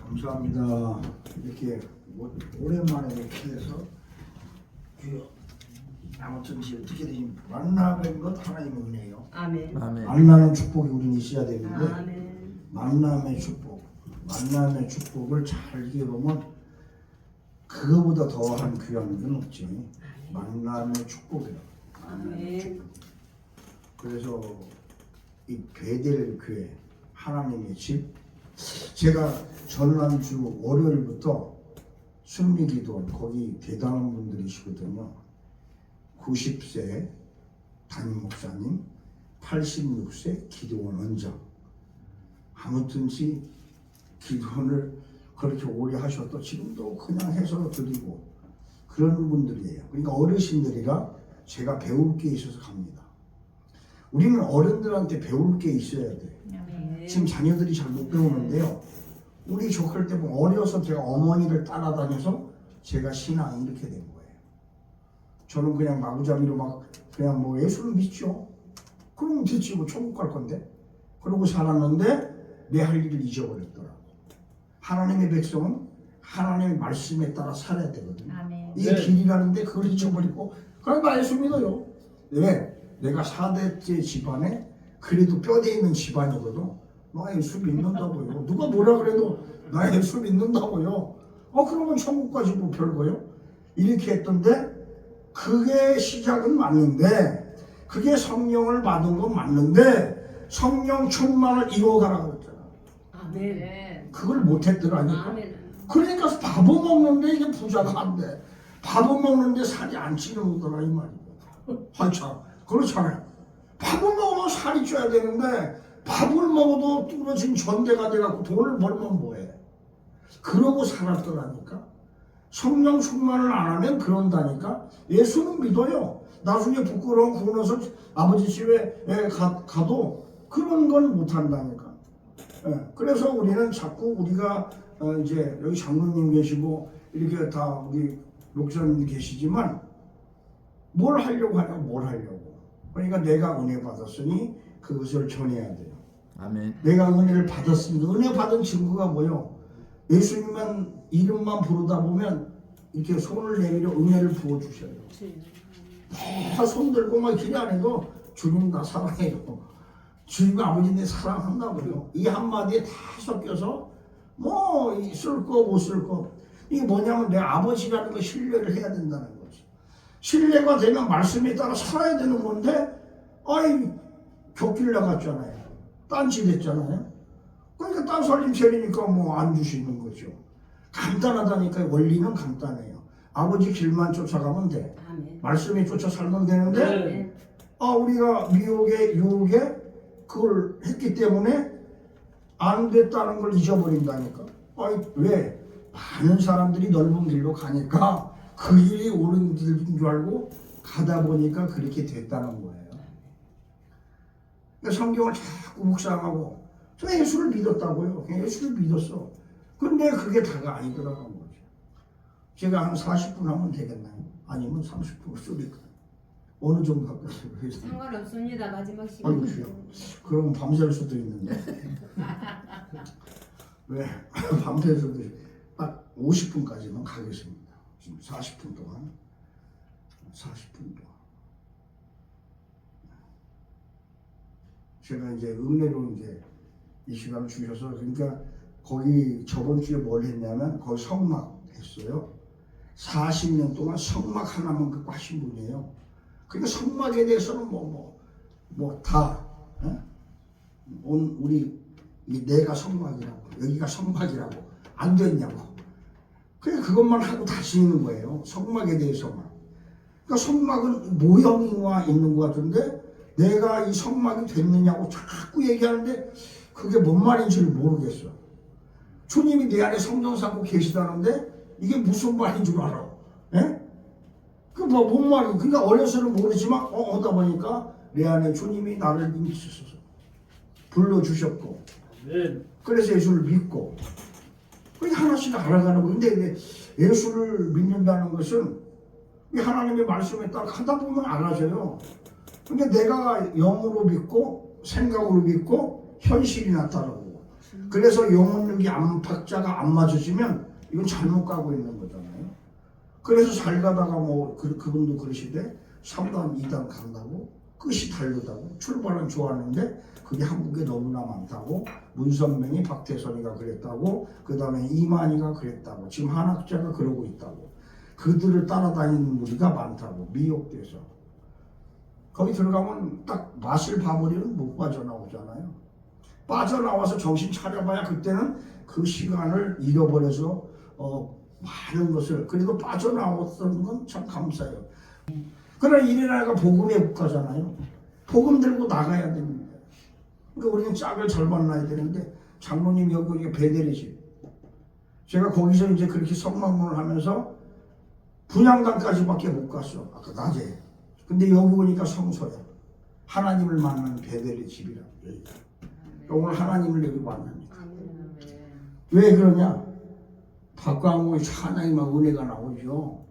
감사합니다. 이렇게 오랜만에 이렇게 해서 아무튼 어떻게든 만나는 것 하나님의 은혜예요. 아멘. 아멘. 만나는 축복이 우리는 있어야 되는데 아멘. 만남의 축복을 잘 이겨보면 그거보다 더한 귀한 건 없지. 만남의 축복이라. 아멘. 그래서 이 베델 교회 하나님의 집, 제가 전남주 월요일부터 승리기도 거기 대단한 분들이시거든요. 90세 담임 목사님, 86세 기도원 원장. 아무튼지 기도원을 그렇게 오래 하셔도 지금도 그냥 해서 드리고 그런 분들이에요. 그러니까 어르신들이라 제가 배울 게 있어서 갑니다. 우리는 어른들한테 배울 게 있어야 돼. 지금 자녀들이 잘 못 배우는데요. 우리 조카를 때 보면 어려서 제가 어머니를 따라다녀서 제가 신앙이 이렇게 된 거예요. 저는 그냥 마구잡이로 막 그냥 뭐 예수를 믿죠. 그러면 됐지 뭐 천국 갈 건데. 그러고 살았는데 내 할 일을 잊어버렸더라고. 하나님의 백성은 하나님의 말씀에 따라 살아야 되거든요. 아멘. 이게 길이라는데 그걸 잊어버리고 그럼 나 예수 믿어요. 왜? 내가 4대째 집안에 그래도 뼈대 있는 집안이거든. 나 예수 믿는다고요. 누가 뭐라 그래도 나 예수 믿는다고요. 그러면 천국 가지 뭐 별거요? 이렇게 했던데 그게 시작은 맞는데 그게 성령을 받은 건 맞는데 성령 충만을 이루어가라고 했잖아. 아멘. 그걸 못했더라니까. 아멘. 그러니까 밥은 먹는데 이게 부자가 안 돼. 밥은 먹는데 살이 안 찌는 거더라 이 말이야. 하여튼 그렇잖아요. 밥을 먹으면 살이 쪄야 되는데 밥을 먹어도 뚫어진 전대가 돼갖고 돈을 벌면 뭐해. 그러고 살았더라니까. 성령 충만을 안 하면 그런다니까. 예수는 믿어요. 나중에 부끄러운 구원해서 아버지 집에 가도 그런 건 못한다니까. 그래서 우리는 자꾸 우리가 이제 여기 장로님 계시고 이렇게 다 우리 목사님 계시지만 뭘 하려고 하냐, 뭘 하려고. 그러니까 내가 은혜 받았으니 그것을 전해야 돼요. 아멘. 내가 은혜를 받았으니 은혜 받은 증거가 뭐요? 예수님만 이름만 부르다 보면 이렇게 손을 내밀어 은혜를 부어주셔요. 다 손들고 막 길 안에도 주님 나 사랑해요. 주님 아버지 내 사랑한다고요. 이 한마디에 다 섞여서 뭐 쓸 거 못 쓸 거. 이게 뭐냐면 내 아버지라는 거 신뢰를 해야 된다는 거지. 신뢰가 되면 말씀에 따라 살아야 되는 건데 격길 나갔잖아요. 딴짓 했잖아요. 그러니까 딴 살림 차리니까 뭐 안 주시는 거죠. 간단하다니까. 원리는 간단해요. 아버지 길만 쫓아가면 돼. 아멘. 말씀에 쫓아 살면 되는데 아멘. 우리가 미혹에 유혹에 그걸 했기 때문에 안 됐다는 걸 잊어버린다니까. 왜? 많은 사람들이 넓은 길로 가니까 그 길이 옳은 길인 줄 알고 가다 보니까 그렇게 됐다는 거예요. 그러니까 성경을 자꾸 묵상하고 저 예수를 믿었다고요. 그냥 예수를 믿었어. 근데 그게 다가 아니더라는 거죠. 제가 한 40분 하면 되겠나요? 아니면 30분 쓰니까 어느 정도 할까요? 상관없습니다. 마지막 시간. 그럼 밤샐 수도 있는데 왜? 밤샐 수도 딱 50분까지만 가겠습니다. 지금 40분 동안 40분 동안 제가 이제 은혜로 이제 이 시간을 주셔서 그러니까 거기 저번 주에 뭘 했냐면 거기 성막 했어요. 40년 동안 성막 하나만 갖고 하신 분이에요. 그러니까 성막에 대해서는 다 우리 내가 성막이라고 여기가 성막이라고 안 됐냐고. 그냥 그것만 하고 다시는 거예요. 성막에 대해서만. 그러니까 성막은 모형이와 있는 것 같은데 내가 이 성막이 됐느냐고 자꾸 얘기하는데 그게 뭔 말인지를 모르겠어. 주님이 내 안에 성령 삼고 계시다는데 이게 무슨 말인 줄 알아. 뭔 말이야. 그러니까 어려서는 모르지만 하다 보니까 내 안에 주님이 나를 이미 불러주셨고 그래서 예수를 믿고 하나씩 알아가는 거. 근데 예수를 믿는다는 것은 하나님의 말씀에 따라 하다 보면 알아져요. 근데 내가 영으로 믿고 생각으로 믿고 현실이 나타나고 그래서 용은육이 안팎자가 안 맞으시면 이건 잘못 가고 있는 거잖아요. 그래서 잘 가다가 뭐 그분도 그러시되 3단, 2단 간다고 끝이 다르다고 출발은 좋았는데 그게 한국에 너무나 많다고 문선명이 박태선이가 그랬다고 그 다음에 이만희가 그랬다고 지금 한학자가 그러고 있다고 그들을 따라다니는 무리가 많다고 미혹돼서 거기 들어가면 딱 맛을 봐버리면 못 빠져나오잖아요. 빠져나와서 정신 차려봐야 그때는 그 시간을 잃어버려서 많은 것을 그래도 빠져나왔던 건 참 감사해요. 그러나 이 나라가 복음의 국가잖아요. 복음 들고 나가야 됩니다. 그러니까 우리는 짝을 잘 만나야 되는데 장로님 여기 베델의 집 제가 거기서 이제 그렇게 성막문을 하면서 분향단까지밖에 못 갔어. 아까 낮에. 근데 여기 오니까 성소야. 하나님을 만나는 베델의 집이라. 오늘 하나님을 여기 만납니다. 왜 그러냐? 박광호의 찬양이 막 은혜가 나오죠.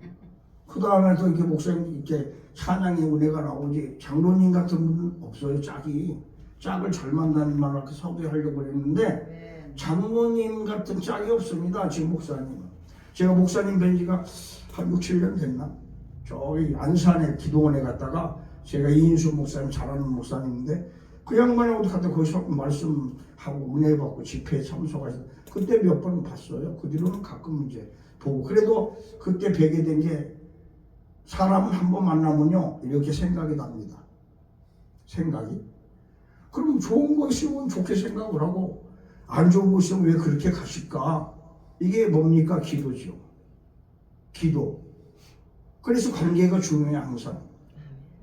그 다음에 또 이렇게 목사님 이렇게 찬양의 은혜가 나오지. 장로님 같은 분은 없어요. 짝을 잘 만나는 말을 이렇게 섭외하려고 그랬는데 장로님 같은 짝이 없습니다. 지금 목사님은. 제가 목사님 뵌 지가 한 6, 7년 됐나? 저기 안산에 기도원에 갔다가 제가 이인수 목사님 잘하는 목사님인데 그 양반하고 갔다 거기서 말씀하고 은혜 받고 집회에 참석해서 그때 몇 번 봤어요. 그 뒤로는 가끔 이제 보고 그래도 그때 뵈게 된 게 사람은 한 번 만나면요 이렇게 생각이 납니다. 생각이 그럼 좋은 거 있으면 좋게 생각을 하고 안 좋은 거 있으면 왜 그렇게 가실까? 이게 뭡니까? 기도죠. 기도. 그래서 관계가 중요해 항상.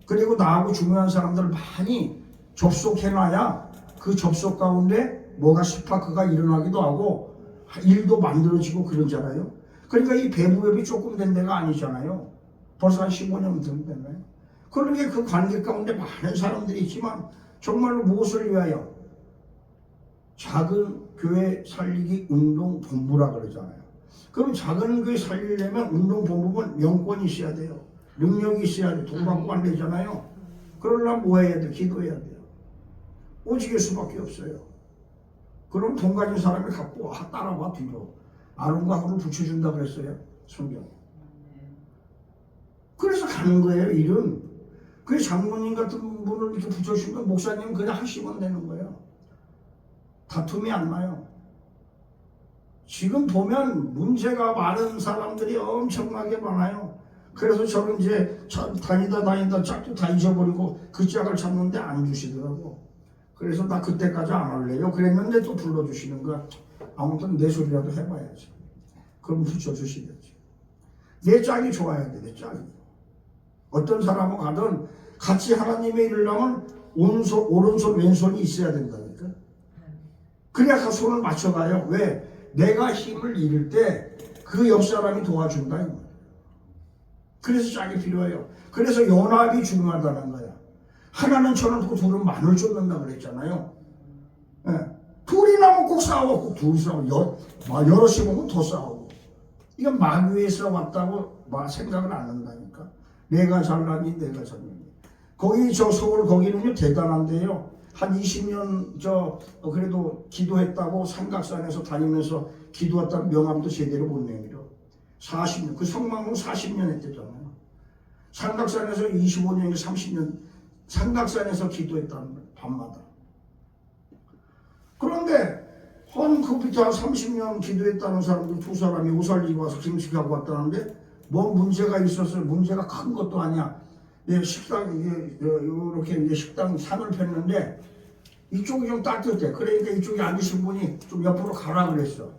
그리고 나하고 중요한 사람들을 많이 접속해놔야 그 접속 가운데 뭐가 스파크가 일어나기도 하고 일도 만들어지고 그러잖아요. 그러니까 이 배부협이 조금 된 데가 아니잖아요. 벌써 한 15년 된 데네. 그러니까 그 관계 가운데 많은 사람들이 있지만 정말로 무엇을 위하여? 작은 교회 살리기 운동본부라 그러잖아요. 그럼 작은 교회 살리려면 운동본부는 명권이 있어야 돼요. 능력이 있어야 돼. 돈 받고 안 되잖아요. 그러려면 뭐 해야 돼? 기도해야 돼요. 오직일 수밖에 없어요. 그럼 돈 가진 사람이 갖고 따라와 뒤로. 아론과 홀을 붙여준다 그랬어요. 성경. 그래서 가는 거예요. 일은. 그 장로님 같은 분을 이렇게 붙여주면 목사님 그냥 하시면 되는 거예요. 다툼이 안 나요. 지금 보면 문제가 많은 사람들이 엄청나게 많아요. 그래서 저는 이제 다니다 짝도 다 잊어버리고 그 짝을 찾는데 안 주시더라고. 그래서 나 그때까지 안 할래요. 그랬는데 또 불러주시는 거야. 아무튼 내 소리라도 해봐야지. 그럼 붙여주시겠지. 내 짝이 좋아야 돼. 내 짝이. 어떤 사람은 가든 같이 하나님의 일을 하면 오른손 왼손이 있어야 된다니까. 그래야 손을 맞춰가요. 왜? 내가 힘을 잃을 때 그 옆 사람이 도와준다. 그래서 짝이 필요해요. 그래서 연합이 중요하다는 거야. 하나는 쳐놓고 둘은 마늘 쫓는다 그랬잖아요. 예. 둘이 나면 꼭 싸워. 꼭 둘이 싸워. 여럿이 보면 더 싸우고. 이건 마귀에서 왔다고 생각을 안 한다니까. 내가 잘나니 내가 잘나니. 거기 서울 거기는요 대단한데요. 한 20년 그래도 기도했다고 삼각산에서 다니면서 기도했다고 명함도 제대로 못 내밀어. 40년 그 성망은 40년 했대잖아요. 삼각산에서 25년인가 30년 삼각산에서 기도했다는 거예요. 밤마다. 그런데 그 밑에 한 30년 기도했다는 사람들 두 사람이 오살리고 와서 김식하고 왔다는데 뭔 문제가 있었어요. 문제가 큰 것도 아니야. 식당 이렇게 이제 식당 산을 폈는데 이쪽이 좀 따뜻해. 그러니까 이쪽에 앉으신 분이 좀 옆으로 가라 그랬어.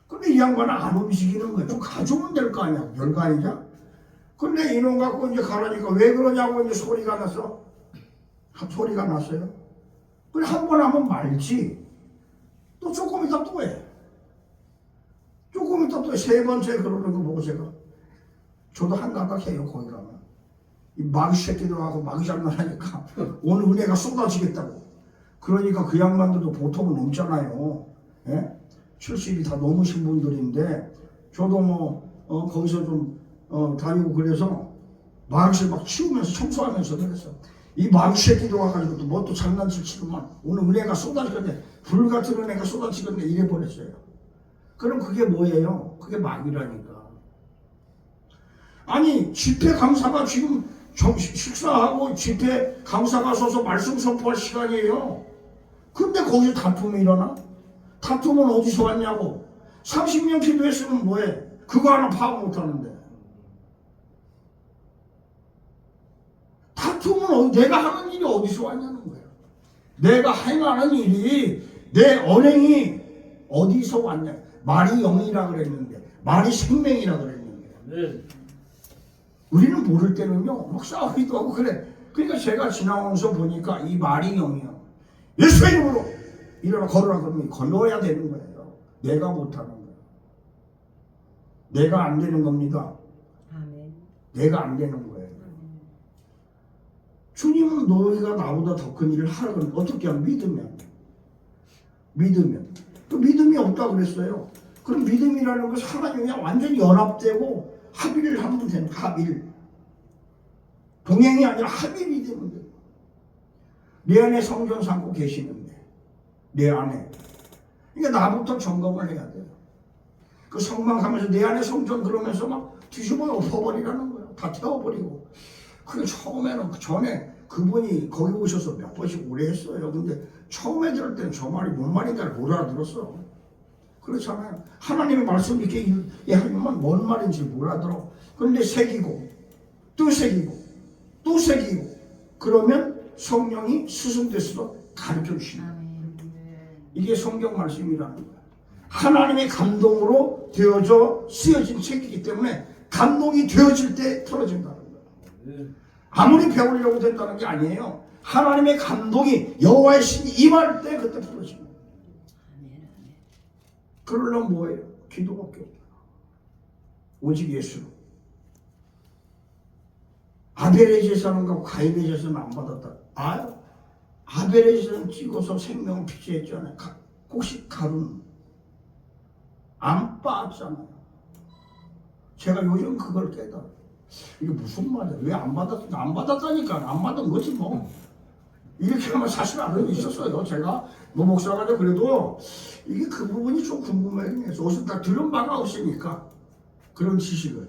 근데 이 양반은 안 움직이는 거야. 좀 가져오면 될 거 아니야. 별거 아니냐? 근데 이놈 갖고 이제 가라니까 왜 그러냐고 이제 소리가 났어. 소리가 났어요. 그래 한 번 하면 말지. 또 조금 있다 또 해. 조금 있다 또 해. 세 번째 그러는 거 보고 제가 저도 한가닥 해요. 거기 가면. 이 마귀 새끼들하고 마귀 장난하니까 오늘 은혜가 쏟아지겠다고. 그러니까 그 양반들도 보통은 넘잖아요. 예? 70이 다 넘으신 분들인데 저도 거기서 좀 다니고 그래서 마귀를 막 치우면서 청소하면서 그랬어. 이 마귀새끼도 와가지고 또 뭐 또 장난칠 치고만 오늘 은혜가 쏟아지겠네. 불 같은 은혜가 쏟아지겠네. 이래버렸어요. 그럼 그게 뭐예요? 그게 마귀라니까. 아니 집회 강사가 지금 식사하고 집회 강사가 서서 말씀 선포할 시간이에요. 근데 거기서 다툼이 일어나? 다툼은 어디서 왔냐고. 30년 기도했으면 뭐해? 그거 하나 파악 못하는데. 다툼은 내가 하는 일이 어디서 왔냐는 거예요. 내가 행하는 일이 내 언행이 어디서 왔냐. 말이 영이라 그랬는데 말이 생명이라 그랬는데 네. 우리는 모를 때는요 막 싸우기도 하고 그래. 그러니까 제가 지나오면서 보니까 이 말이 영이요. 예수의 이름으로 일어나 걸으라 그러면 걸어야 되는 거예요. 내가 못하는 거예요. 내가 안 되는 겁니다. 아멘. 내가 안 되는 거예요. 주님은 너희가 나보다 더 큰 일을 하라고 어떻게 하면 믿으면 또 믿음이 없다고 그랬어요. 그럼 믿음이라는 것은 하나님과 완전히 연합되고 합의를 하면 되는 합의. 동행이 아니라 합의이 되면 돼요. 내 안에 성전 삼고 계시는데 내 안에 그러니까 나부터 점검을 해야 돼요. 그 성망하면서 내 안에 성전 그러면서 막 뒤집어 엎어버리라는 거예요. 다 태워버리고. 그게 처음에는 전에 그분이 거기 오셔서 몇 번씩 오래 했어요. 근데 처음에 들을 때는 저 말이 뭔 말인지 못 알아들었어. 그렇잖아요. 하나님의 말씀 이렇게 하면 뭔 말인지 못 알아들어. 그런데 새기고 또 새기고 또 새기고 그러면 성령이 스승되수록 가르쳐 주십니다. 이게 성경 말씀이라는 거예요. 하나님의 감동으로 되어져 쓰여진 책이기 때문에 감동이 되어질 때 틀어진다는 거예요. 아무리 배우려고 된다는 게 아니에요. 하나님의 감동이 여호와의 신이 임할 때 그때 풀어집니다. 그러려면 뭐예요? 기도밖에 없다. 오직 예수. 아벨의 제사는가 가인의 제사는 안 받았다. 아벨의 제사는 찍어서 생명을 피지했잖아요. 혹시 가루는 안 빠졌잖아요. 제가 요즘 그걸 깨달아요. 이게 무슨 말이야? 왜 안 받았다? 안 받았다니까. 안 받은 거지 뭐. 이렇게 하면 사실 알고 있었어요. 제가 뭐 목사가 그래도 이게 그 부분이 좀 궁금하긴 해서 어디서 다 들은 바가 없으니까 그런 지식을.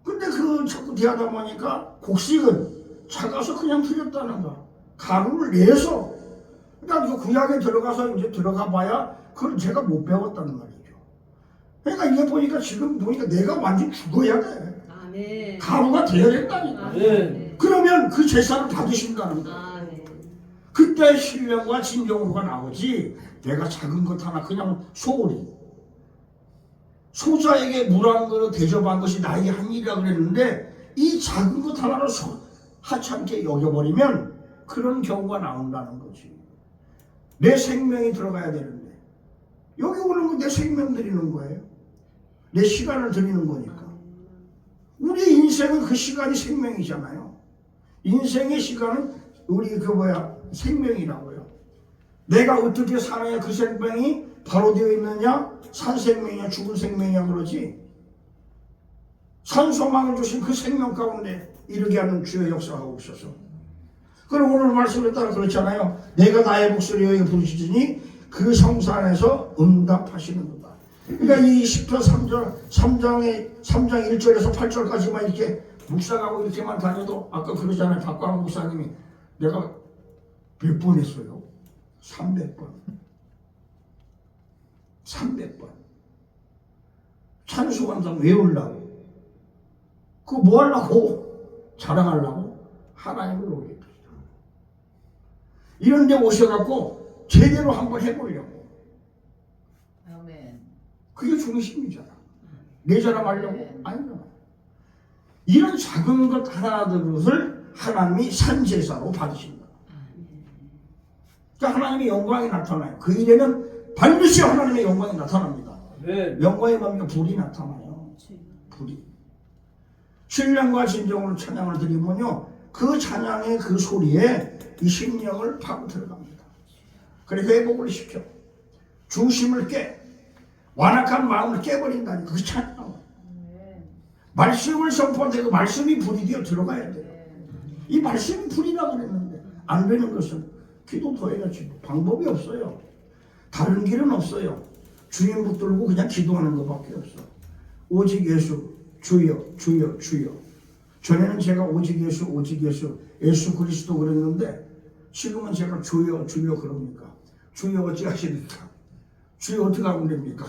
근데 그 자꾸 대하다 보니까 곡식은 작아서 그냥 틀렸다는 거. 가루를 내서 그러니까 그 구약에 들어가서 이제 들어가 봐야 그걸 제가 못 배웠다는 말이죠. 그러니까 이게 보니까 지금 보니까 내가 완전 죽어야 돼. 아멘. 가루가 되어야 된다니까. 네. 그러면 그 제사를 받으신다는 거야. 아멘. 그때 신령과 진정으로가 나오지. 내가 작은 것 하나 그냥 소홀히 소자에게 물 한 그릇 대접한 것이 나에게 한 일이라 그랬는데 이 작은 것 하나를 하찮게 여겨버리면 그런 경우가 나온다는 거지. 내 생명이 들어가야 되는데 여기 오는 건 내 생명 드리는 거예요. 내 시간을 드리는 거니까. 우리 인생은 그 시간이 생명이잖아요. 인생의 시간은 우리 생명이라고요. 내가 어떻게 살아야 그 생명이 바로 되어 있느냐? 산 생명이냐 죽은 생명이냐 그러지. 산소망을 주신 그 생명 가운데 이르게 하는 주의 역사하고 있어서. 그럼 오늘 말씀에 따라 그렇잖아요. 내가 나의 목소리에 부르시더니 그 성산에서 응답하시는 거다. 그러니까 이 10편 3장 1절에서 8절까지만 이렇게 묵상하고 이렇게만 다녀도 아까 그러잖아요. 박광호 목사님이 내가 몇 번 했어요? 300번. 300번. 찬수관장 외우려고. 그거 뭐 하려고? 자랑하려고? 하나님을 노래해. 이런 데 오셔갖고 제대로 한번 해보려고. 아멘. 그게 중심이잖아. 내 자랑하려고? 아니잖아. 이런 작은 것 하나들을 하나님이 산제사로 받으신다. 그러니까 하나님의 영광이 나타나요. 그 일에는 반드시 하나님의 영광이 나타납니다. 네. 영광의 밤에 불이 나타나요. 불이. 신령과 진정으로 찬양을 드리면요. 그 찬양의 그 소리에 이 심령을 파고 들어갑니다. 그래 회복을 시켜. 중심을 깨. 완악한 마음을 깨버린다니 그 찬양. 말씀을 선포하는데 그 말씀이 불이 되어 들어가야 돼요. 이 말씀이 불이라 그랬는데 안 되는 것은 기도 더 해야지. 방법이 없어요. 다른 길은 없어요. 주님 붙들고 그냥 기도하는 것밖에 없어. 오직 예수, 주여, 주여, 주여. 전에는 제가 오직 예수, 오직 예수, 예수 그리스도 그랬는데 지금은 제가 주여, 주여 그럽니까? 주여 어찌 하십니까? 주여 어떻게 하면 됩니까?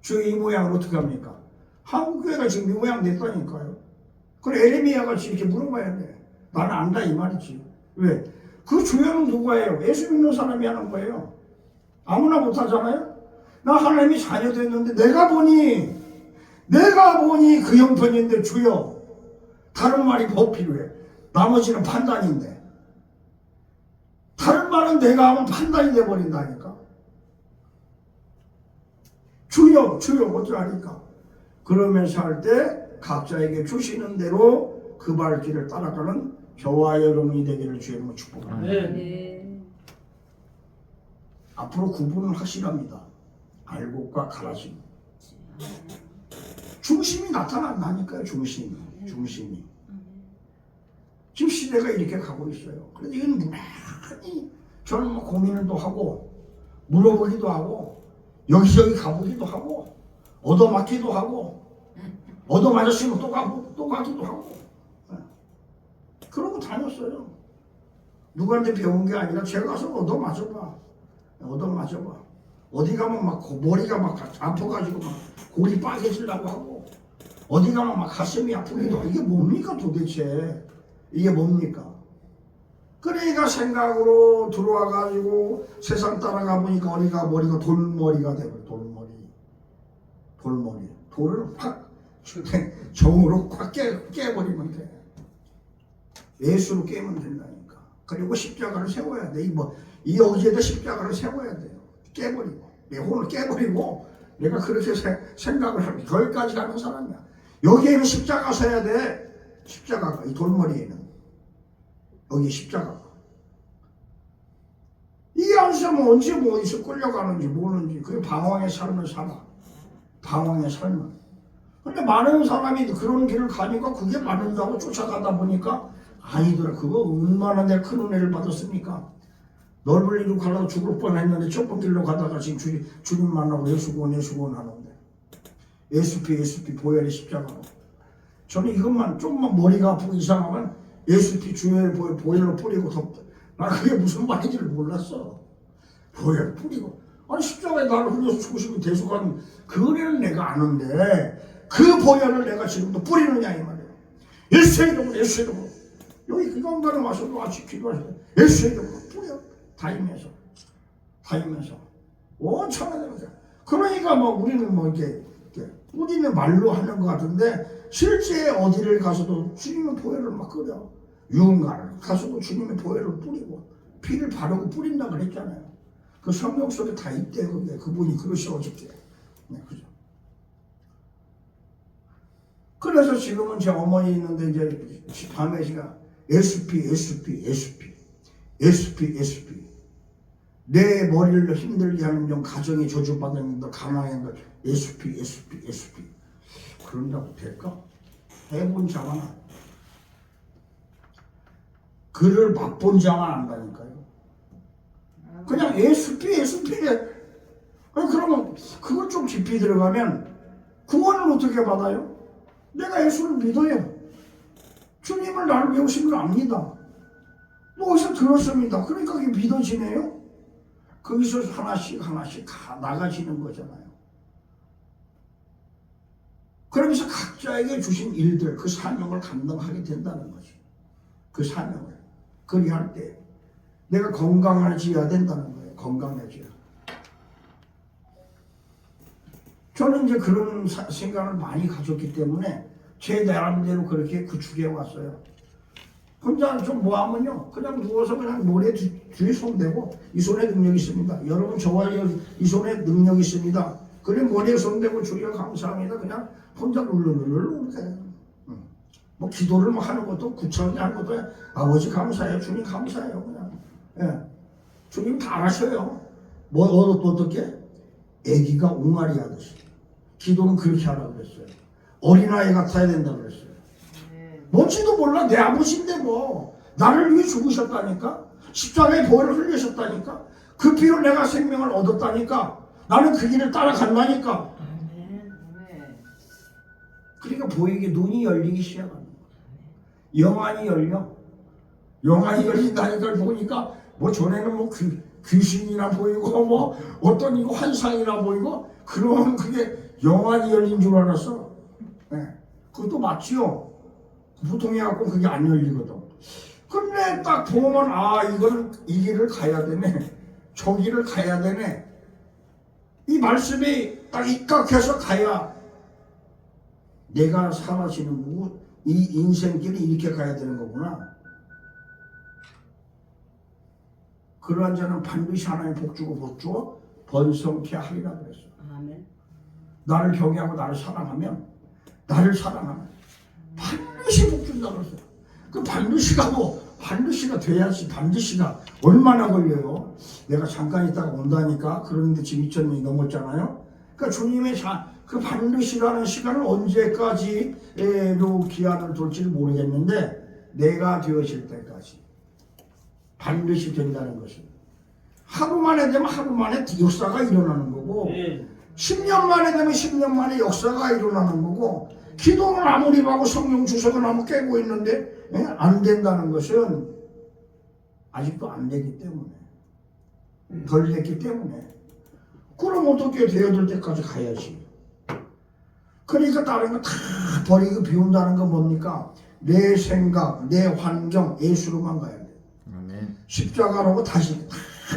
주여 이 모양을 어떻게 합니까? 한국교회가 지금 이 모양 됐다니까요. 그래 에레미야 같이 이렇게 물어봐야 돼. 나는 안다 이 말이지. 왜? 그 주여는 누구예요? 예수 믿는 사람이 하는 거예요. 아무나 못하잖아요. 나 하나님이 자녀 됐는데 내가 보니 그 형편인데 주여. 다른 말이 더 필요해. 나머지는 판단인데. 다른 말은 내가 하면 판단이 돼버린다니까. 주여, 주여 어쩌하니까. 그러면서 할 때 각자에게 주시는 대로 그 발길을 따라가는 저와 여러분이 되기를 주님으로 축복합니다. 네. 앞으로 구분은 확실합니다. 알곡과 가라짐. 중심이 나타난다니까요. 중심이. 지금 시대가 이렇게 가고 있어요. 그런데 이건 많이 저는 뭐 고민을 또 하고 물어보기도 하고 여기저기 가보기도 하고 얻어맞기도 하고 얻어맞았으면 또 가고 또 가기도 하고 그러고 다녔어요. 누구한테 배운 게 아니라 제가 가서 얻어맞아봐. 어디 가면 막 머리가 막 아파가지고 막 골이 빠개지려고 하고 어디 가면 막 가슴이 아프기도 하고 이게 뭡니까 도대체. 이게 뭡니까? 그러니까 생각으로 들어와가지고 세상 따라가 보니까 어디가 머리가 돌머리가 되고 돌머리. 돌을 확 정으로 확 깨버리면 돼. 예수로 깨면 된다니까. 그리고 십자가를 세워야 돼. 이 어제도 십자가를 세워야 돼요. 깨버리고 내 혼을 깨버리고 내가 그렇게 생각을 하면 거기까지 가는 사람이야. 여기에는 십자가 서야 돼. 십자가가 이 돌머리에는 여기 십자가가 이게 안 쓰면 언제 어디서 끌려가는지 모르는지 그게 방황의 삶을 살아. 방황의 삶을. 근데 많은 사람이 그런 길을 가니까 그게 맞는다고 쫓아가다 보니까 아니더라. 그거 얼마나 내가 큰 은혜를 받았습니까? 넓은 이로 가려고 죽을 뻔했는데 좁은 길로 가다가 지금 주님 만나고 예수구원 하는데 예수피 보혈의 십자가로. 저는 이것만 좀만 머리가 아프고 이상하면 예수피 주혈 보혈로 뿌리고 나 그게 무슨 말인지를 몰랐어. 보혈 뿌리고 아니 십자가에 나를 흘려서 죽으시면 대속하는 그 은혜는 내가 아는데 그 보혈을 내가 지금도 뿌리느냐 이 말이에요. 예수의 이름으로 여기 그 강단에 와서도 같이 기도하시고 예수의 이름으로 뿌려 다니면서 온천하면서 그러니까 뭐 우리는 뭐 이렇게 뿌리는 말로 하는 것 같은데 실제 어디를 가서도 주님의 보혈을 막 끓여 유흥가를 가서도 주님의 보혈을 뿌리고 피를 바르고 뿌린다 그랬잖아요. 그 성경 속에 다 있대. 그게 그분이 그러셔 어저께. 네, 그죠. 그래서 지금은 제 어머니 있는데 이제 밤에 제가 SP 내 머리를 힘들게 하는 좀 가정이 저주받는 것 가난한 것 SP 그런다고 될까? 해본 자만 그를 맛본 자만 안다니까요. 그냥 SP에 아니 그러면 그걸 좀 깊이 들어가면 구원을 어떻게 받아요? 내가 예수를 믿어요. 주님을 나를 외우신 걸 압니다. 또 어디서 들었습니다. 그러니까 그게 믿어지네요. 거기서 하나씩 다 나가지는 거잖아요. 그러면서 각자에게 주신 일들, 그 사명을 감당하게 된다는 거지. 그 사명을. 그리할 때 내가 건강해져야 된다는 거예요. 건강해져야. 저는 이제 그런 생각을 많이 가졌기 때문에 제 나름대로 그렇게 구축해 왔어요. 혼자 좀 뭐하면요. 그냥 누워서 그냥 모래 뒤에 손 대고 이 손에 능력이 있습니다. 여러분 저와 이 손에 능력이 있습니다. 그래 머리에 손 대고 주여 감사합니다. 그냥 혼자 룰루룰루 뭐 기도를 뭐 하는 것도 구차하게 하는 것도 아버지 감사해요. 주님 감사해요. 그냥 주님 다 아셔요. 뭐 어떻게? 애기가 옹알이 하듯이 기도는 그렇게 하라고 그랬어요. 어린아이 같아야 된다고 그랬어요. 뭔지도 몰라. 내 아버지인데 뭐. 나를 위해 죽으셨다니까. 십자가에 보혈을 흘리셨다니까. 그 피로 내가 생명을 얻었다니까. 나는 그 길을 따라간다니까. 아멘. 그러니까 보이게 눈이 열리기 시작하는 거야. 영안이 열려. 영안이 열린다니까. 보니까 뭐 전에는 뭐 귀신이나 보이고 뭐 어떤 이거 환상이나 보이고 그러면 그게 영안이 열린 줄 알았어. 네. 그것도 맞지요. 보통 해갖고 그게 안 열리거든. 근데 딱 보면 아 이거는 이 길을 가야 되네. 저 길을 가야 되네. 이 말씀이 딱 입각해서 가야 내가 살아지는 거고 이 인생길이 이렇게 가야 되는 거구나. 그러한 자는 반드시 하나님의 복주고 복주어 번성케 하리라 그랬어. 아멘. 나를 경외하고 나를 사랑하면 반드시 복준다 그랬어. 그 반드시가 뭐 반드시가 돼야지. 반드시가 얼마나 걸려요. 내가 잠깐 있다가 온다니까. 그런데 지금 2000년이 넘었잖아요. 그러니까 주님의 그 반드시라는 시간은 언제까지로 기한을 둘지 모르겠는데 내가 되어질 때까지 반드시 된다는 것은 하루 만에 되면 하루 만에 역사가 일어나는 거고 10년 만에 되면 10년 만에 역사가 일어나는 거고 기도는 아무리 하고 성령 주석은 아무 깨고 있는데 안 된다는 것은 아직도 안 되기 때문에 덜 됐기 때문에 그럼 어떻게 되어들 때까지 가야지. 그러니까 다른 거 다 버리고 비운다는 건 뭡니까? 내 생각, 내 환경, 예수로만 가야 돼. 아멘. 십자가로 다시 다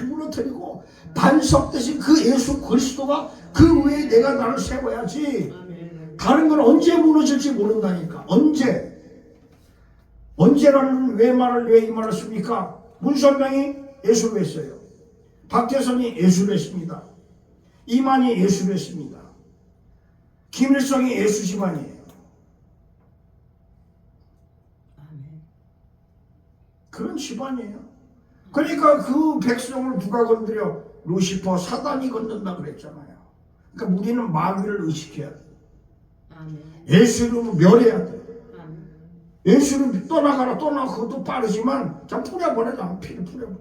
무너뜨리고 반석 대신 그 예수 그리스도가 그 위에 내가 나를 세워야지. 다른 건 언제 무너질지 모른다니까. 언제라는 왜 이 말을 씁니까? 문선명이 예수로 했어요. 박태선이 예수로 했습니다. 이만희 예수로 했습니다. 김일성이 예수 집안이에요. 그런 집안이에요. 그러니까 그 백성을 누가 건드려? 루시퍼 사단이 건든다 그랬잖아요. 그러니까 우리는 마귀를 의식해야 돼. 예수를 멸해야 돼. 예수를 떠나가라 그것도 빠르지만 자 뿌려버려. 피를 뿌려버려.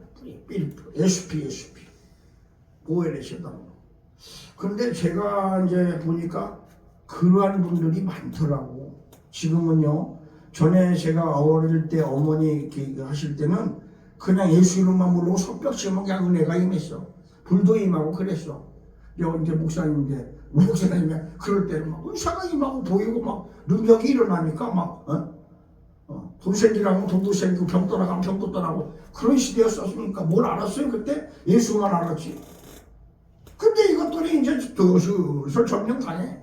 예수피 보혈의 세단. 그런데 제가 이제 보니까 그러한 분들이 많더라고. 지금은요. 전에 제가 어릴 때 어머니 하실 때는 그냥 예수 이름만 부르고 손뼉 치면 그냥 은혜가 임했어. 불도 임하고 그랬어. 이제 목사님이 그럴 때는 막 의사가 임하고 보이고 막 능력이 일어나니까 막 돈 생기라면 돈도 생기고 병 떠나가면 병도 떠나고 그런 시대였었으니까 뭘 알았어요 그때? 예수만 알았지. 근데 이것들이 이제 슬슬 점령당해.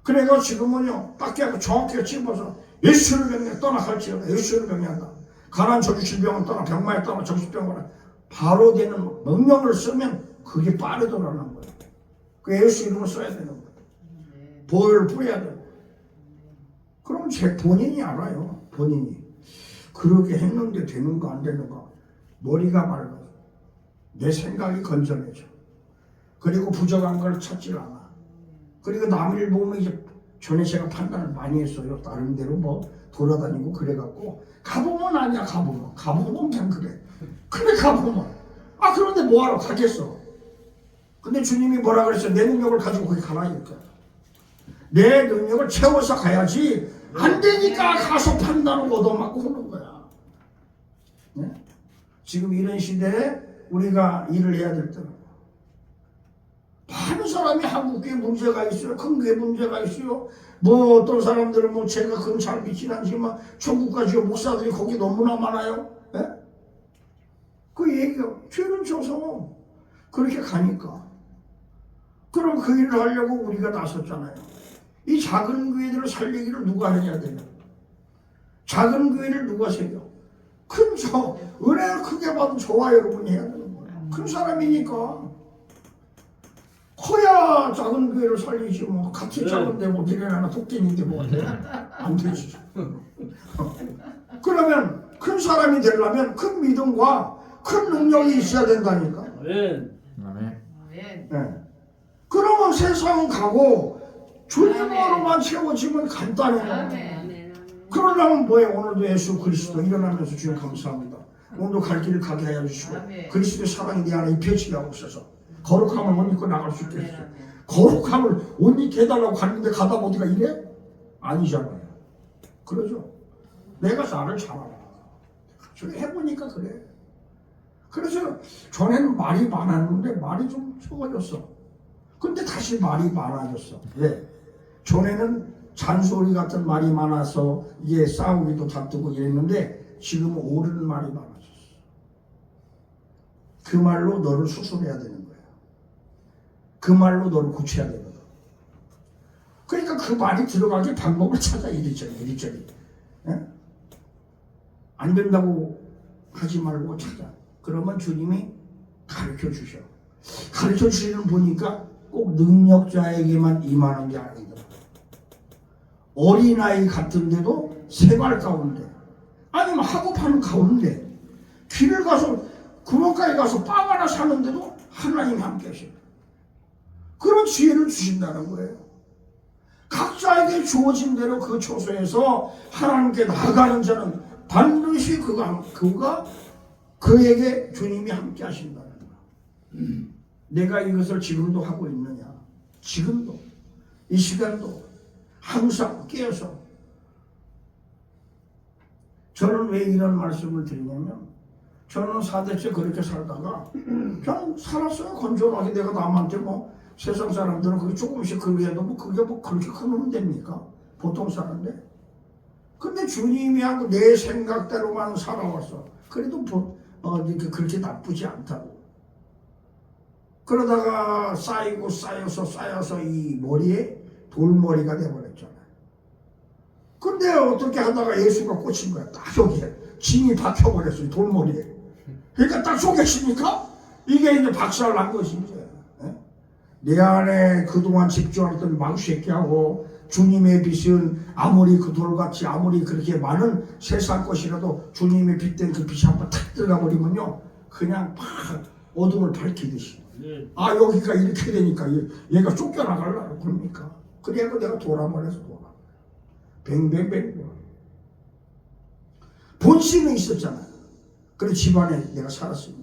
그래가 지금은요 딱 깨고 정확하게 찝어서 예수를 명령 떠나갈지어다. 예수를 명령한다. 가난 저주 질병은 떠나 병마에 떠나 정신병을 바로 되는 명령을 쓰면 그게 빠르더라는 거예요. 그 예수 이름을 써야 되는 거예요. 보혈을 뿌려야 되고. 그럼 제 본인이 알아요. 본인이 그렇게 했는데 되는가 안 되는가. 머리가 맑아. 내 생각이 건전해져. 그리고 부족한 걸 찾질 않아. 그리고 남을 보면 이제 전에 제가 판단을 많이 했어요. 다른 데로 뭐 돌아다니고 그래갖고 가보면 아니야. 가보면 그냥 그래. 가보면 그런데 뭐하러 가겠어. 근데 주님이 뭐라 그랬어요? 내 능력을 가지고 거기 가라니까. 내 능력을 채워서 가야지. 안 되니까 가서 판단을 얻어맞고 오는 거야. 네? 지금 이런 시대에 우리가 일을 해야 될 때는 많은 사람이 한국에 문제가 있어요. 큰게 문제가 있어요. 뭐 어떤 사람들은 뭐 제가 그건 잘 믿진 않지만 천국과 지옥 목사들이 거기 너무나 많아요. 네? 그 얘기가 죄를 져서 그렇게 가니까. 그럼 그 일을 하려고 우리가 나섰잖아요. 이 작은 교회들을 살리기를 누가 해야 되냐? 작은 교회를 누가 세려? 은혜를 크게 받은 저와 여러분이 해야 되는 거예요. 큰 사람이니까. 커야 작은 교회를 살리지 뭐. 같이 작은데 뭐 니네 하나 토끼인데 뭐 돼? 안 되지. 그러면 큰 사람이 되려면 큰 믿음과 큰 능력이 있어야 된다니까. 아멘. 네. 그러면 세상은 가고 주님으로만 채워지면 간단해요. 그러려면 뭐예요? 오늘도 예수 그리스도 일어나면서 주님 감사합니다. 오늘도 갈 길을 가게 하여 주시고 아멘. 그리스도의 사랑이 내 안에 입혀지게 하고 있어서 거룩함을 못 입고 나갈 수 있게 아멘, 해주세요. 아멘. 거룩함을 옷 입게 해달라고 갔는데 가다 어디가 이래? 아니잖아요. 그러죠? 내가 나를 잘 알아. 저기 해보니까 그래. 그래서 전에는 말이 많았는데 말이 좀 적어졌어. 근데 다시 말이 많아졌어. 왜? 전에는 잔소리 같은 말이 많아서 이게 싸우기도 다투고 이랬는데 지금은 옳은 말이 많아졌어. 그 말로 너를 수술해야 되는 거야. 그 말로 너를 고쳐야 되거든. 그러니까 그 말이 들어가기 방법을 찾아 이리저리. 예? 안 된다고 하지 말고 찾아. 그러면 주님이 가르쳐 주셔. 가르쳐 주시는 보니까 꼭 능력자에게만 임하는 게 아니더라. 어린아이 같은데도 생활 가운데 아니면 학업하는 가운데 길을 가서 구멍가에 가서 빵 하나 사는데도 하나님이 함께 하셔. 그런 지혜를 주신다는 거예요. 각자에게 주어진 대로 그 처소에서 하나님께 나아가는 자는 반드시 그가 그에게 주님이 함께 하신다는 거야. 내가 이것을 지금도 하고 있느냐? 지금도 이 시간도 항상 깨어서 저는 왜 이런 말씀을 드리냐면 저는 4대째 그렇게 살다가 그냥 살았어요. 건전하게. 내가 남한테 뭐 세상 사람들은 그게 조금씩 그렇게 해도 뭐 그게 뭐 그렇게 큰 문제입니까? 보통 사는데. 근데 주님이 하고 내 생각대로만 살아왔어. 그래도 그렇게 나쁘지 않다고. 그러다가 쌓여서 이 머리에 돌머리가 돼버렸잖아요. 근데 어떻게 하다가 예수가 꽂힌 거야. 딱 여기에 진이 박혀버렸어요. 돌머리에. 그러니까 딱 속였으니까 이게 이제 박살 난 것이 이제. 내 안에 그동안 집중했던 망새끼하고 주님의 빛은 아무리 그 돌같이 아무리 그렇게 많은 세상 것이라도 주님의 빛된 그 빛이 한번 탁 들어가 버리면요 그냥 팍 어둠을 밝히듯이 아 여기가 이렇게 되니까 얘가 쫓겨나가려고 그럽니까? 그래서 내가 돌아버려서 뱅뱅뱅 돌아. 본심은 있었잖아요. 그래 집안에 내가 살았으니까.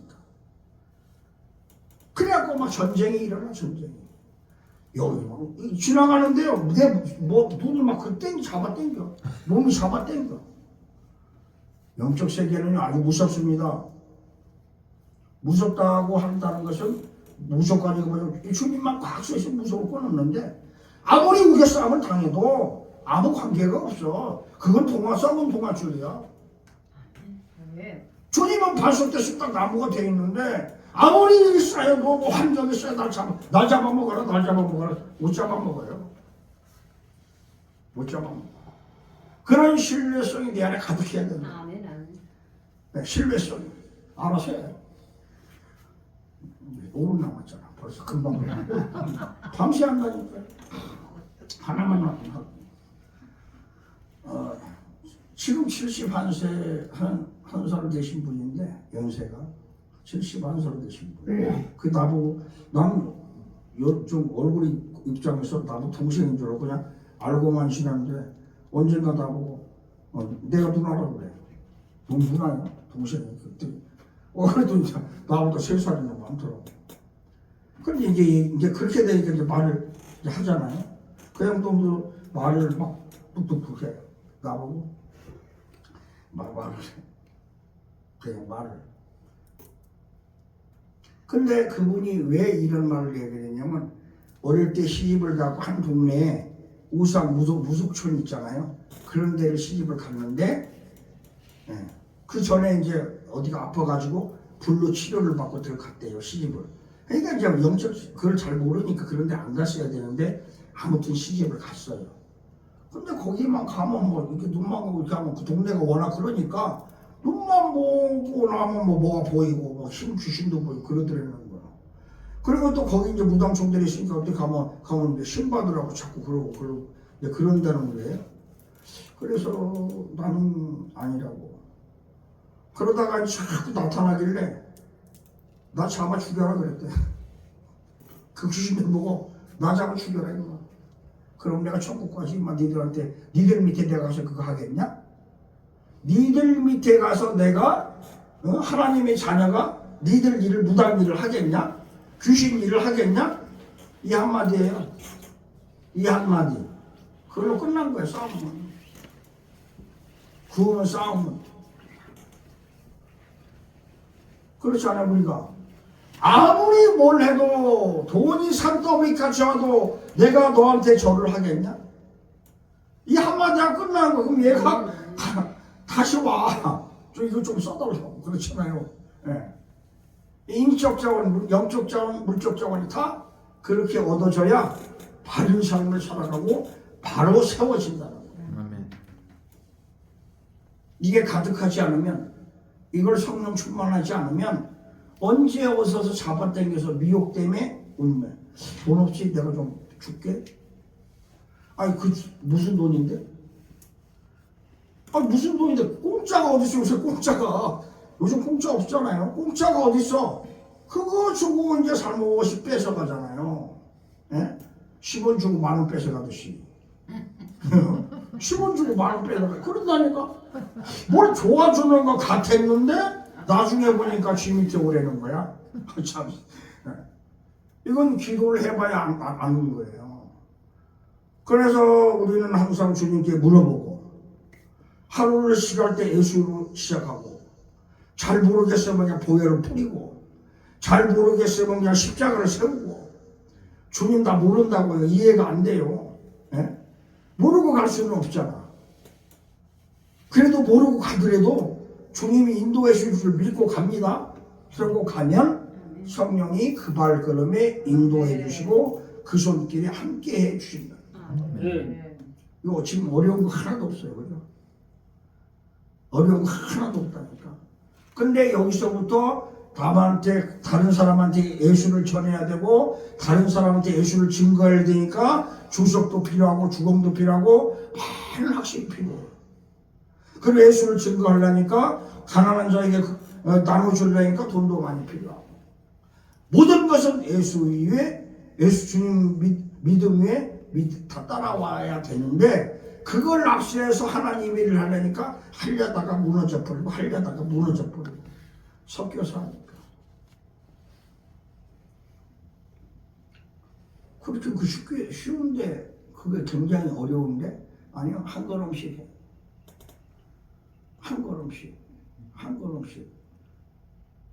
그래갖고 막 전쟁이 일어나. 여기 막 지나가는데요 내 눈이 막 잡아 당겨. 몸이 잡아 당겨. 영적 세계는 아주 무섭습니다. 무섭다고 한다는 것은 무섭고 뭐죠? 주님만 꽉 쏘있으면 무서울 건 없는데 아무리 우겨 싸움을 당해도 아무 관계가 없어. 그건 썩은 동아줄이야. 주님은 발속 때 딱 나무가 돼 있는데 아무리 쌓여도 뭐 환경이 쌓여 날 잡아먹어라. 못 잡아먹어요. 못 잡아먹어. 그런 신뢰성이 내 안에 가득해야 된다. 네, 신뢰성이. 알아서 해. 5분 남았잖아. 벌써 금방 밤새 한다니까. 하나만 남았구나. 지금 71세 한 살 되신 분인데 연세가 71살 되신 분. 그 나보고 난 좀 얼굴이 입장에서 나보고 동생인 줄 알고 그냥 알고만 지났는데 언젠가 나보고 내가 누나라고 그래. 너 누나야? 동생이 그때. 그래도 이제 나보다 3살이나 많더라고. 근데 이제 그렇게 되니까 이제 말을 이제 하잖아요. 그 형도 말을 막 뚝뚝뚝 해. 나보고 말을 해. 그냥 말을. 근데 그분이 왜 이런 말을 얘기했냐면 어릴 때 시집을 가고 한 동네에 우상 무속촌 있잖아요. 그런 데를 시집을 갔는데 그 전에 이제 어디가 아파가지고 불로 치료를 받고 들어갔대요. 시집을. 그러니까 이제 영적 그걸 잘 모르니까 그런 데 안 갔어야 되는데 아무튼 시집을 갔어요. 근데 거기만 가면 뭐 이렇게 눈만 보고 이렇게 하면 그 동네가 워낙 그러니까 눈만 보고 나면 뭐가 보이고 뭐 귀신도 보이고 그러더라는 거야. 그리고 또 거기 이제 무당총들이 있으니까 어디 가면 이제 신 받으라고 자꾸 그러고 이제 그런다는 거예요. 그래서 나는 아니라고. 그러다가 자꾸 나타나길래 나 잡아 죽여라 그랬대. 그 귀신들 보고 나 잡아 죽여라 이거. 그럼 내가 천국 가서 니들 밑에 내가 가서 그거 하겠냐? 니들 밑에 가서 내가 하나님의 자녀가 니들 일을 무당 일을 하겠냐? 귀신 일을 하겠냐? 이 한마디예요. 이 한마디. 그걸로 끝난 거예요. 싸움은. 구원은 싸움은. 그렇잖아요. 우리가 아무리 뭘 해도 돈이 산더미 같이 와도 내가 너한테 절을 하겠냐? 이 한마디가 끝나는 거. 그럼 얘가 다시 와. 저 이거 좀 써달라고. 그렇잖아요. 예. 인적 자원, 영적 자원, 물적 자원이 다 그렇게 얻어져야 바른 삶을 살아가고 바로 세워진다는 거예요. 아멘. 이게 가득하지 않으면, 이걸 성령 충만하지 않으면 언제 어서서 잡아당겨서 미혹 때문에 울며 돈 없이 내가 좀 줄게. 아니 그 무슨 돈인데? 아 무슨 돈인데? 공짜가 어딨어 요새. 공짜가 요즘 공짜 없잖아요. 공짜가 어딨어? 그거 주고 이제 살모시 뺏어가잖아요. 예? 10원 주고 만원 뺏어가듯이 10원 주고 만원 뺏어가. 그런다니까. 뭘 도와주는 것 같았는데 나중에 보니까 지 밑에 오래는 거야. 참. 예. 이건 기도를 해봐야 아는 거예요. 그래서 우리는 항상 주님께 물어보고, 하루를 시작할 때 예수로 시작하고, 잘 모르겠으면 그냥 보혈을 뿌리고, 잘 모르겠으면 그냥 십자가를 세우고. 주님 다 모른다고요. 이해가 안 돼요. 예? 모르고 갈 수는 없잖아. 그래도 모르고 가더라도 주님이 인도해 주실 줄 믿고 갑니다. 그러고 가면 성령이 그 발걸음에 인도해 주시고 그 손길에 함께 해 주신다. 이거 지금 어려운 거 하나도 없어요. 그죠? 어려운 거 하나도 없다니까. 근데 여기서부터 다른 사람한테 예수를 전해야 되고, 다른 사람한테 예수를 증거해야 되니까 주석도 필요하고 주공도 필요하고 많은 학식이 필요해요. 그리고 예수를 증거하려니까, 가난한 자에게 나눠주려니까 돈도 많이 필요하고, 모든 것은 예수 위에, 예수 주님 믿음 위에 다 따라와야 되는데, 그걸 납치해서 하나님 일을 하려니까 하려다가 무너져 버리고 하려다가 무너져 버리고 섞여서 하니까. 그렇게 그 쉽게 쉬운데 그게 굉장히 어려운데, 아니요, 한 걸음씩 해. 한 걸음씩, 한 걸음씩.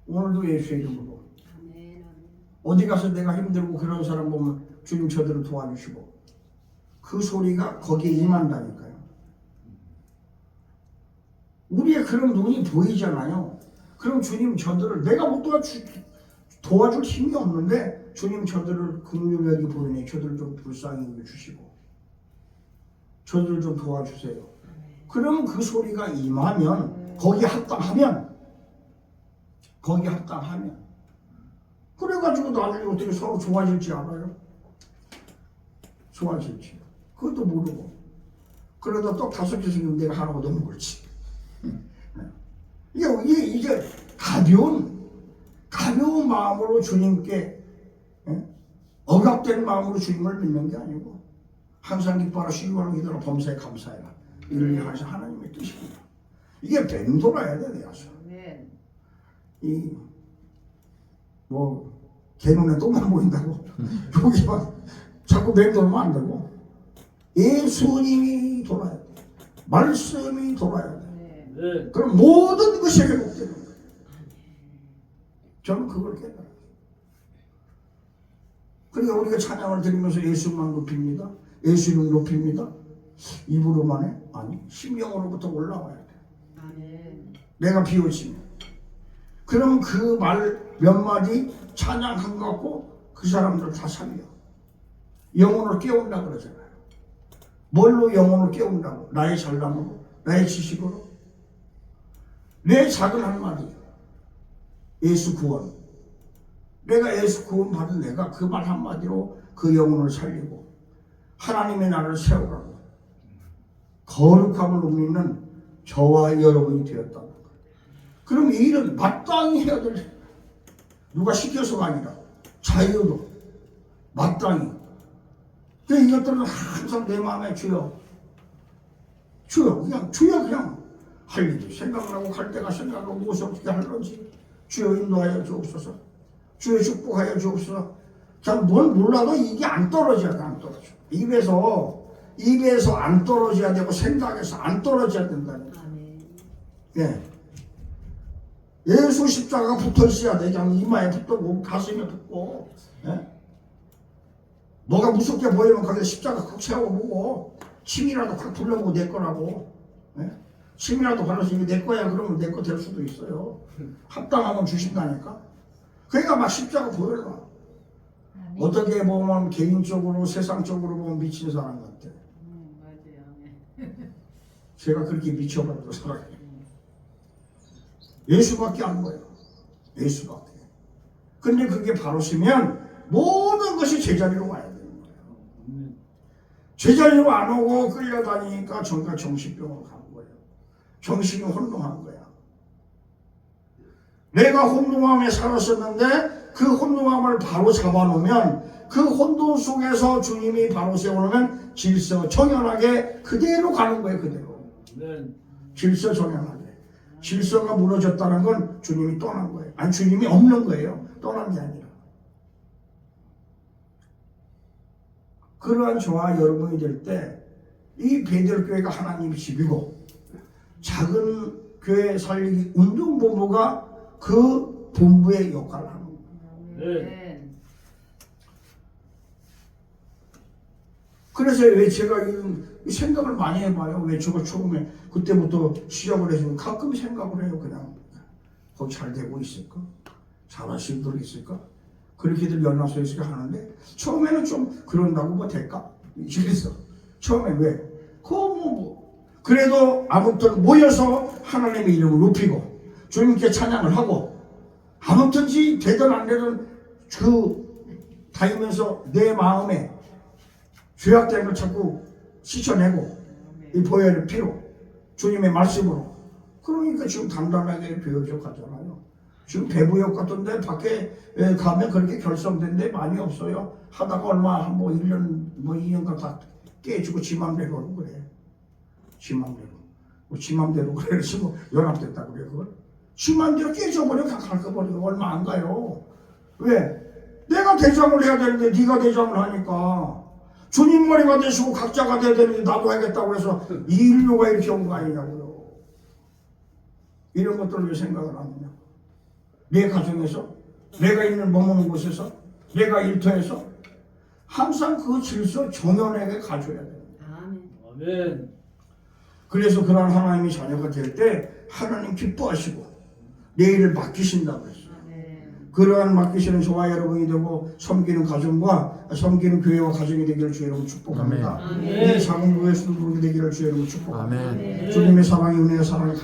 오늘도 예수의 이름으로 어디 가서 내가 힘들고 그런 사람 보면 주님 저들을 도와주시고, 그 소리가 거기에 임한다니까요. 우리의 그런 눈이 보이잖아요. 그럼 주님 저들을, 내가 못 도와줄 힘이 없는데 주님 저들을 긍휼히 보이네. 저들을 좀 불쌍히 여겨주시고 저들을 좀 도와주세요. 그러면 그 소리가 임하면, 거기 합당하면, 그래가지고 나중에 어떻게 서로 좋아질지 알아요? 좋아질지 그것도 모르고, 그러다 또 5개 생기면 내가 하나가 너무 그렇지. 이게 가벼운 마음으로 주님께, 억압된 마음으로 주님을 믿는 게 아니고, 항상 기뻐하라 쉬고하는 기도로 범사에 감사해라, 이를 향해서 하나님의 뜻입니다. 이게 뱀돌아야 돼. 내가서 개 눈에 똥만 보인다고 여기만 자꾸 맹돌면 안 되고, 예수님이 돌아야 돼. 말씀이 돌아야 돼. 그럼 모든 것이 회복되는 거예요. 저는 그걸 깨달아요. 그러니까 우리가 찬양을 드리면서 예수만 높입니다, 예수 이름 높입니다, 입으로만 해? 아니, 심령으로부터 올라와야 돼. 내가 비워지면, 그럼 그 말 몇 마디 찬양한 것 같고 그 사람들 다 살려. 영혼을 깨운다 그러잖아요. 뭘로 영혼을 깨운다고? 나의 잘남으로, 나의 지식으로, 내 작은 한마디, 예수 구원. 내가 예수 구원 받은 내가 그 말 한마디로 그 영혼을 살리고 하나님의 나라를 세워가고 거룩함을 누리는 저와 여러분이 되었다는 거예요. 그럼 이 일은 마땅히 해야 될, 누가 시켜서가 아니라 자유로 마땅히. 이것들은 항상 내 마음에 주여 그냥 할 일이 생각나고 갈 때가 생각나고 무엇을 어떻게 하는지 주여 인도하여 주옵소서. 주여 축복하여 주옵소서. 참 뭘 몰라도 이게 안 떨어져야 돼. 안 떨어져. 입에서 안 떨어져야 되고 생각에서 안 떨어져야 된다니까. 아멘. 예. 예수 십자가가 붙어 있어야 돼. 그냥 이마에 붙고 가슴에 붙고. 예? 뭐가 무섭게 보이면 거기다 십자가 콕 세워보고 침이라도 콱 불러보고 내 거라고. 예? 침이라도 발라서 이게 내 거야 그러면 내 거 될 수도 있어요. 합당하면 주신다니까. 그러니까 막 십자가 보여라. 아멘. 어떻게 보면 개인적으로 세상적으로 보면 미친 사람 같아. 맞아요. 아멘. 제가 그렇게 미쳐버려도 살아요. 예수밖에 안 보여요. 예수밖에. 근데 그게 바로 서면 모든 것이 제자리로 와야 되는 거예요. 제자리로 안 오고 끌려다니니까 정말 정신병으로 간 거예요. 정신이 혼동한 거야. 내가 혼동함에 살았었는데 그 혼동함을 바로 잡아놓으면 그 혼돈 속에서 주님이 바로 세워놓으면 질서 정연하게 그대로 가는 거예요. 그대로. 질서 정연하게. 질서가 무너졌다는 건 주님이 떠난 거예요. 아니 주님이 없는 거예요. 떠난 게 아니라. 그러한 저와 여러분이 될 때 이 베델교회가 하나님의 집이고 작은 교회 살리기 운동본부가 그 본부의 역할을 하는 거예요. 네. 그래서 왜 제가 이 생각을 많이 해봐요. 왜 저걸 처음에 그때부터 시작을 해서 가끔 생각을 해요. 그냥 거기 잘 되고 있을까? 잘하시는 분이 있을까? 그렇게들 연락서 있을까 하는데 처음에는 좀 그런다고 뭐 될까? 이랬어. 처음에 왜? 그래도 아무튼 모여서 하나님의 이름을 높이고 주님께 찬양을 하고 아무튼지 되든 안 되든 그 다니면서 내 마음에 죄악된 걸 자꾸 씻어내고 이 보혈의 피로 주님의 말씀으로 그러니까 지금 단단하게 배우죠 가잖아요. 지금 배부역 같은데 밖에 가면 그렇게 결성된 데 많이 없어요. 하다가 얼마 뭐 1년 뭐 2년간 다 깨지고 지 맘대로 하고 그래. 지 맘대로. 뭐 지 맘대로 그래서 뭐 연합됐다 그래 그걸. 지 맘대로 깨져버려 그냥 갈까버려. 얼마 안 가요. 왜? 내가 대장을 해야 되는데 네가 대장을 하니까 주님 머리가 되시고 각자가 돼야 되는데 나도 하겠다고 해서 이 인류가 이렇게 온 거 아니냐고요. 이런 것들을 왜 생각을 안 하냐. 내 가정에서 내가 있는 머무는 곳에서 내가 일터에서 항상 그 질서 정연하게 가져야 돼요. 아멘. 그래서 그런 하나님의 자녀가 될 때 하나님 기뻐하시고 내 일을 맡기신다고 그랬어요. 그러한 맡기시는 저와 여러분이 되고 섬기는 가정과 섬기는 교회와 가정이 되기를 주 여러분 축복합니다. 이 작은 교회 수도 되기를 주 여러분 축복합니다. 아멘. 주님의 사랑의 은혜의 사랑을